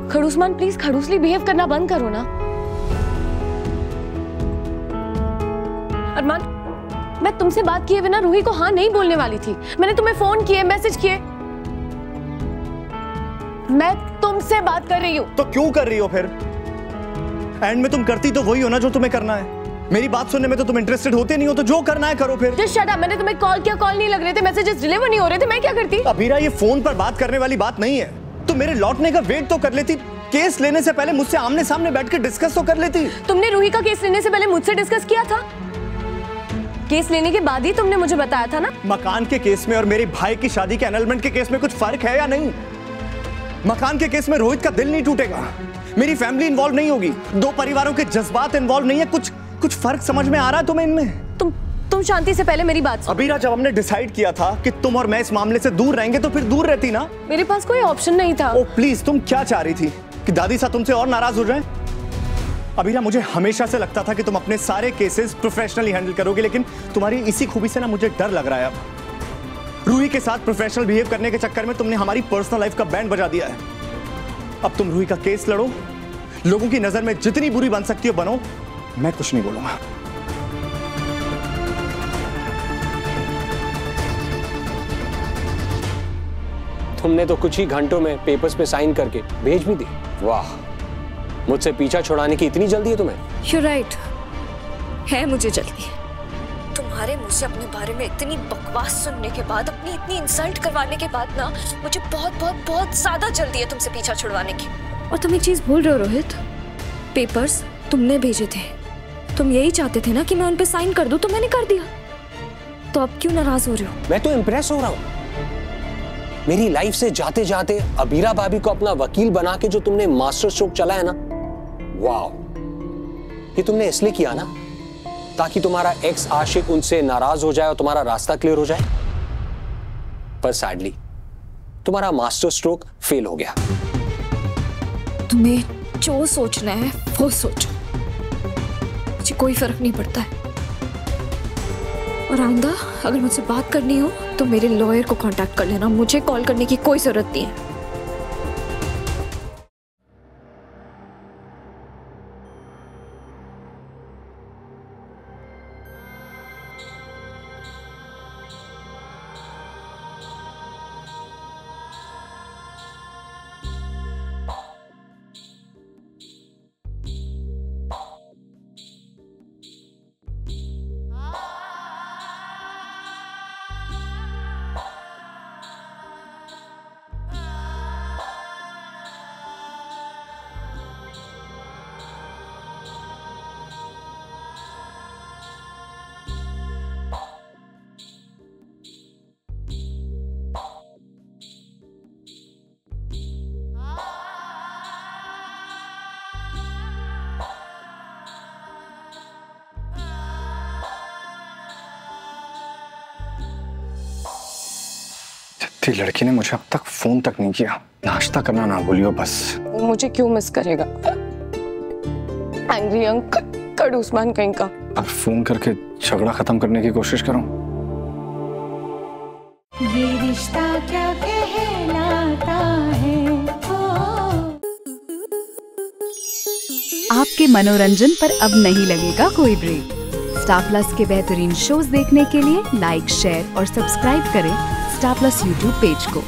खड़ूसमान please खड़ूसली behave करना बंद करो ना। अरमान, मैं तुमसे बात किए बिना रूही को हाँ नहीं बोलने वाली थी। मैंने तुम्हें फोन किए, मैसेज किए। मैं तुमसे बात कर रही हूँ। तो क्यों कर रही हो फिर? एंड में तुम करती तो वही हो ना जो तुम्हें करना है। मेरी बात सुनने में तो तुम इंटरेस्टेड होते नहीं हो, तो जो करना है करो फिर। Just shut up. मैंने तुम्हें कॉल किया, कॉल नहीं लग रहे थे, मैसेजेस डिलीवर नहीं हो रहे थे, मैं क्या करती? अबीरा, ये फोन पर बात करने वाली बात नहीं है। तुम मेरे लौटने का वेट तो कर लेती। केस लेने से पहले मुझसे आमने सामने बैठ के डिस्कस तो कर लेती। तुमने रूही का केस लेने से पहले मुझसे डिस्कस किया था? केस लेने के बाद ही तुमने मुझे बताया था ना। मकान के केस में और मेरे भाई की शादी के एनलमेंट के केस में कुछ फर्क है या नहीं? मकान के केस में रोहित का दिल नहीं टूटेगा, मेरी फैमिली इन्वॉल्व नहीं होगी, दो परिवारों के जज्बात इन्वॉल्व नहीं है। कुछ फर्क समझ में आ रहा है तुम्हें इनमें? तुम शांति से पहले मेरी बात सुनो। अबीरा, जब हमने डिसाइड किया था कि तुम और मैं इस मामले से दूर रहेंगे तो फिर दूर रहती ना। मेरे पास कोई ऑप्शन नहीं था। ओ प्लीज, तुम क्या चाह रही थी कि दादी साहब तुमसे और नाराज हो जाएं? अबीरा, मुझे हमेशा से लगता था कि तुम अपने सारे केसेस प्रोफेशनली हैंडल करोगे, लेकिन तुम्हारी इसी खूबी से ना मुझे डर लग रहा है। अब रूही के साथ प्रोफेशनल बिहेव करने के चक्कर में तुमने हमारी पर्सनल लाइफ का बैंड बजा दिया है। अब तुम रूही का केस लड़ो, लोगों की नजर में जितनी बुरी बन सकती हो बनो, मैं कुछ नहीं बोलूंगा। तुमने तो कुछ ही घंटों में पेपर्स पे साइन करके भेज भी दी। वाह, मुझसे पीछा छुड़ाने की इतनी जल्दी है तुम्हें? You're right, है मुझे जल्दी। तुम्हारे मुंह से अपने बारे में इतनी बकवास सुनने के बाद, अपनी इतनी इंसल्ट करवाने के बाद ना, मुझे बहुत बहुत बहुत ज्यादा जल्दी है तुमसे पीछा छुड़वाने की। और तुम एक चीज भूल रहे हो रोहित, पेपर्स तुमने भेजे थे, तुम यही चाहते थे ना कि मैं उन पे साइन कर दूं, तो मैंने कर दिया। तो अब क्यों नाराज हो रहे हो? मैं तो इम्प्रेस हो रहा हूँ। मेरी लाइफ से जाते जाते अबीरा भाभी को अपना वकील बना के जो तुमने मास्टर स्ट्रोक चला है ना, वाह, ये तुमने इसलिए किया ना ताकि तुम्हारा एक्स आशिक उनसे नाराज हो जाए और तुम्हारा रास्ता क्लियर हो जाए। पर सैडली तुम्हारा मास्टर स्ट्रोक फेल हो गया। तुम्हें जो सोचना है वो सोचो, मुझे कोई फर्क नहीं पड़ता है। और आइंदा अगर मुझसे बात करनी हो तो मेरे लॉयर को कांटेक्ट कर लेना, मुझे कॉल करने की कोई जरूरत नहीं है। लड़की ने मुझे अब तक फोन तक नहीं किया। नाश्ता करना ना भूलियो बस। मुझे क्यों मिस करेगा? एंग्री अंकल, खड़ूसमान कहीं का। अब फोन करके झगड़ा खत्म करने की कोशिश करूं। ये रिश्ता क्या कहलाता है। आपके मनोरंजन पर अब नहीं लगेगा कोई ब्रेक। स्टार प्लस के बेहतरीन शोज देखने के लिए लाइक, शेयर और सब्सक्राइब करें स्टार प्लस यूट्यूब पेज को।